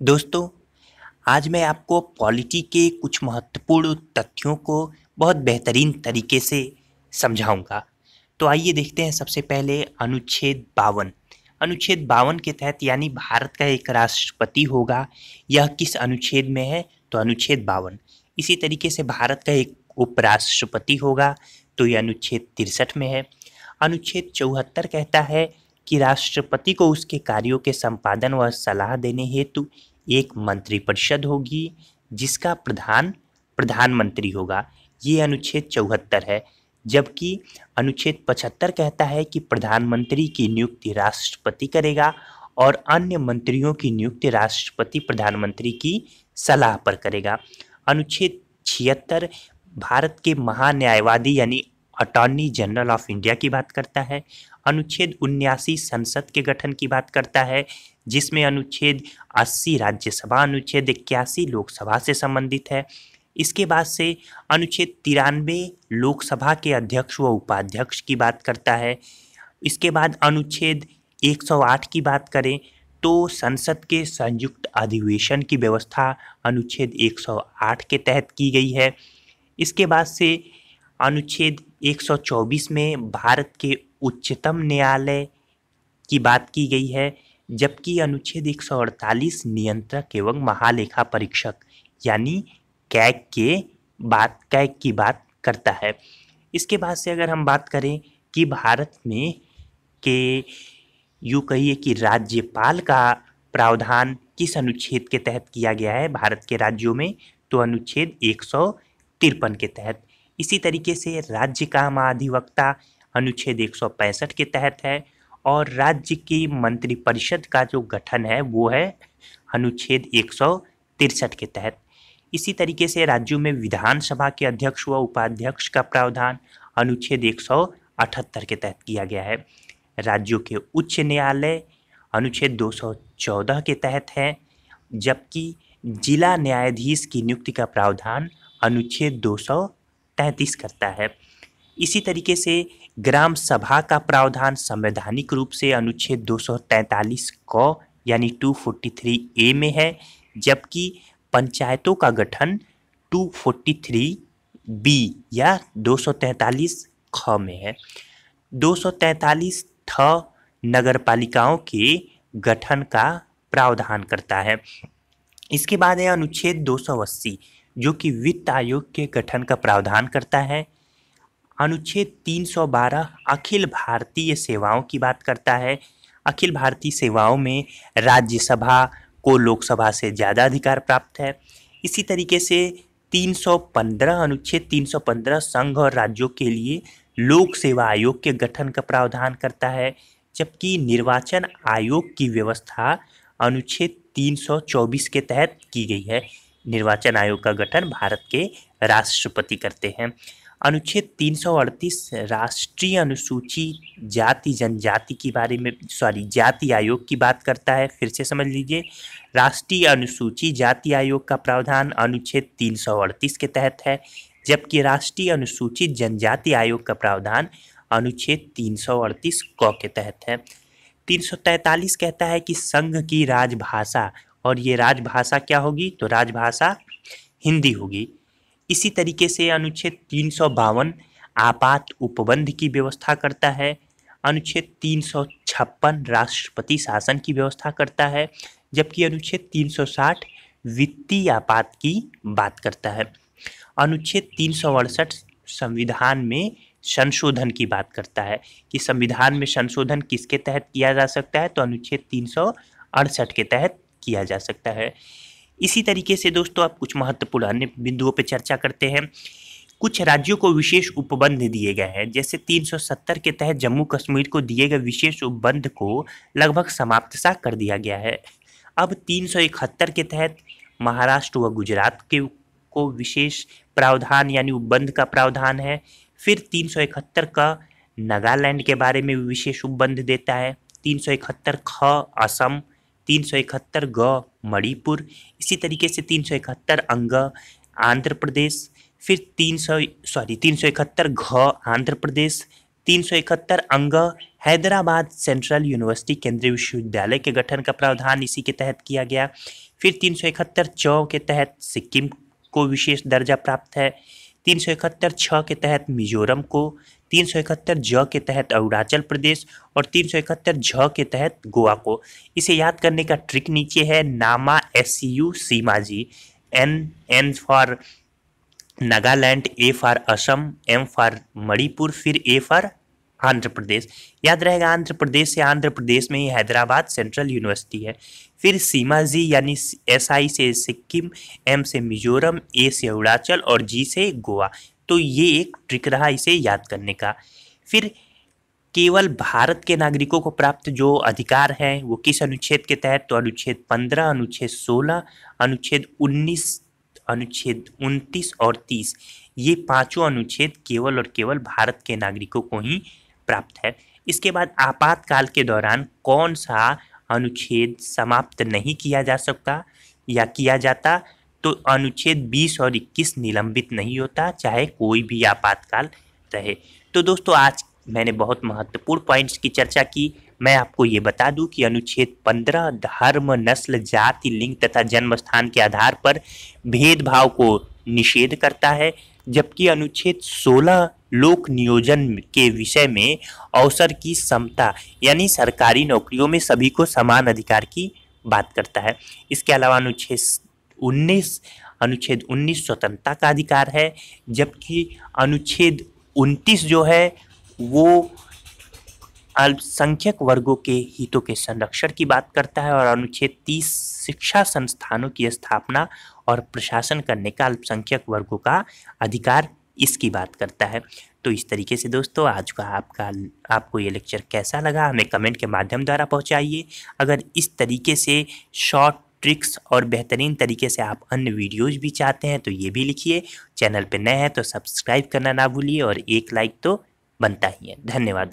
दोस्तों, आज मैं आपको पॉलिटी के कुछ महत्वपूर्ण तथ्यों को बहुत बेहतरीन तरीके से समझाऊंगा। तो आइए देखते हैं सबसे पहले अनुच्छेद 52। अनुच्छेद 52 के तहत यानी भारत का एक राष्ट्रपति होगा। यह किस अनुच्छेद में है? तो अनुच्छेद 52। इसी तरीके से भारत का एक उपराष्ट्रपति होगा, तो यह अनुच्छेद 63 में है। अनुच्छेद 74 कहता है कि राष्ट्रपति को उसके कार्यों के संपादन व सलाह देने हेतु एक मंत्रिपरिषद होगी, जिसका प्रधान प्रधानमंत्री होगा। ये अनुच्छेद 74 है। जबकि अनुच्छेद 75 कहता है कि प्रधानमंत्री की नियुक्ति राष्ट्रपति करेगा और अन्य मंत्रियों की नियुक्ति राष्ट्रपति प्रधानमंत्री की सलाह पर करेगा। अनुच्छेद 76 भारत के महान्यायवादी यानी अटॉर्नी जनरल ऑफ इंडिया की बात करता है। अनुच्छेद 79 संसद के गठन की बात करता है, जिसमें अनुच्छेद 80 राज्यसभा, अनुच्छेद 81 लोकसभा से संबंधित है। इसके बाद से अनुच्छेद 93 लोकसभा के अध्यक्ष व उपाध्यक्ष की बात करता है। इसके बाद अनुच्छेद 108 की बात करें तो संसद के संयुक्त अधिवेशन की व्यवस्था अनुच्छेद 108 के तहत की गई है। इसके बाद से अनुच्छेद 124 में भारत के उच्चतम न्यायालय की बात की गई है, जबकि अनुच्छेद 148 नियंत्रक एवं महालेखा परीक्षक यानी कैग की बात करता है। इसके बाद से अगर हम बात करें कि भारत में के यूँ कहिए कि राज्यपाल का प्रावधान किस अनुच्छेद के तहत किया गया है भारत के राज्यों में, तो अनुच्छेद 153 के तहत। इसी तरीके से राज्य का महाधिवक्ता अनुच्छेद 165 के तहत है और राज्य की मंत्रिपरिषद का जो गठन है वो है अनुच्छेद 163 के तहत। इसी तरीके से राज्यों में विधानसभा के अध्यक्ष व उपाध्यक्ष का प्रावधान अनुच्छेद 178 के तहत किया गया है। राज्यों के उच्च न्यायालय अनुच्छेद 214 के तहत है, जबकि जिला न्यायाधीश की नियुक्ति का प्रावधान अनुच्छेद 233 करता है। इसी तरीके से ग्राम सभा का प्रावधान संवैधानिक रूप से अनुच्छेद 243 क यानी 243 ए में है, जबकि पंचायतों का गठन 243 बी या 243 ख में है। 243 ठ नगरपालिकाओं के गठन का प्रावधान करता है। इसके बाद है अनुच्छेद 280 जो कि वित्त आयोग के गठन का प्रावधान करता है। अनुच्छेद 312 अखिल भारतीय सेवाओं की बात करता है। अखिल भारतीय सेवाओं में राज्यसभा को लोकसभा से ज़्यादा अधिकार प्राप्त है। इसी तरीके से 315 अनुच्छेद 315 संघ और राज्यों के लिए लोक सेवा आयोग के गठन का प्रावधान करता है, जबकि निर्वाचन आयोग की व्यवस्था अनुच्छेद 324 के तहत की गई है। निर्वाचन आयोग का गठन भारत के राष्ट्रपति करते हैं। अनुच्छेद 338 राष्ट्रीय अनुसूची जाति जनजाति के बारे में जाति आयोग की बात करता है। फिर से समझ लीजिए, राष्ट्रीय अनुसूची जाति आयोग का प्रावधान अनुच्छेद 338 के तहत है, जबकि राष्ट्रीय अनुसूचित जनजाति आयोग का प्रावधान अनुच्छेद 338 क के तहत है। 343 कहता है कि संघ की राजभाषा, और ये राजभाषा क्या होगी? तो राजभाषा हिंदी होगी। इसी तरीके से अनुच्छेद 352 आपात उपबंध की व्यवस्था करता है। अनुच्छेद 356 राष्ट्रपति शासन की व्यवस्था करता है, जबकि अनुच्छेद 360 वित्तीय आपात की बात करता है। अनुच्छेद 368 संविधान में संशोधन की बात करता है कि संविधान में संशोधन किसके तहत किया जा सकता है, तो अनुच्छेद 368 के तहत किया जा सकता है। इसी तरीके से दोस्तों आप कुछ महत्वपूर्ण अन्य बिंदुओं पर चर्चा करते हैं। कुछ राज्यों को विशेष उपबंध दिए गए हैं, जैसे 370 के तहत जम्मू कश्मीर को दिए गए विशेष उपबंध को लगभग समाप्त सा कर दिया गया है। अब 371 के तहत महाराष्ट्र व गुजरात के को विशेष प्रावधान यानी उपबंध का प्रावधान है। फिर 371 का नागालैंड के बारे में विशेष उपबंध देता है। 371 ख असम, 371 ग मणिपुर, इसी तरीके से 371 अंग आंध्र प्रदेश, फिर 371 घ आंध्र प्रदेश, 371 अंग हैदराबाद सेंट्रल यूनिवर्सिटी केंद्रीय विश्वविद्यालय के गठन का प्रावधान इसी के तहत किया गया। फिर 371 च के तहत सिक्किम को विशेष दर्जा प्राप्त है। 371 छ के तहत मिजोरम को, 371 ज के तहत अरुणाचल प्रदेश और 371 झ के तहत गोवा को। इसे याद करने का ट्रिक नीचे है। नामा, SCU सीमाजी, N for Nagaland, A for Assam, M for Manipur, फिर A फॉर आंध्र प्रदेश। याद रहेगा आंध्र प्रदेश से आंध्र प्रदेश में ही हैदराबाद सेंट्रल यूनिवर्सिटी है। फिर सीमाजी यानी SI से सिक्किम, M से मिजोरम, A से अरुणाचल और G से गोवा। तो ये एक ट्रिक रहा इसे याद करने का। फिर केवल भारत के नागरिकों को प्राप्त जो अधिकार हैं वो किस अनुच्छेद के तहत, तो अनुच्छेद 15, अनुच्छेद 16, अनुच्छेद 19, अनुच्छेद 29 और 30, ये पांचों अनुच्छेद केवल और केवल भारत के नागरिकों को ही प्राप्त है। इसके बाद आपातकाल के दौरान कौन सा अनुच्छेद समाप्त नहीं किया जा सकता या किया जाता, तो अनुच्छेद 20 और 21 निलंबित नहीं होता, चाहे कोई भी आपातकाल रहे। तो दोस्तों आज मैंने बहुत महत्वपूर्ण पॉइंट्स की चर्चा की। मैं आपको ये बता दूं कि अनुच्छेद 15 धर्म, नस्ल, जाति, लिंग तथा जन्म स्थान के आधार पर भेदभाव को निषेध करता है, जबकि अनुच्छेद 16 लोक नियोजन के विषय में अवसर की समता यानी सरकारी नौकरियों में सभी को समान अधिकार की बात करता है। इसके अलावा अनुच्छेद 19 स्वतंत्रता का अधिकार है, जबकि अनुच्छेद 29 जो है वो अल्पसंख्यक वर्गों के हितों के संरक्षण की बात करता है, और अनुच्छेद 30 शिक्षा संस्थानों की स्थापना और प्रशासन करने का अल्पसंख्यक वर्गों का अधिकार इसकी बात करता है। तो इस तरीके से दोस्तों आज का आपको ये लेक्चर कैसा लगा हमें कमेंट के माध्यम द्वारा पहुंचाइए। अगर इस तरीके से शॉर्ट ट्रिक्स और बेहतरीन तरीके से आप अन्य वीडियोज भी चाहते हैं तो ये भी लिखिए। चैनल पे नए हैं तो सब्सक्राइब करना ना भूलिए और एक लाइक तो बनता ही है। धन्यवाद।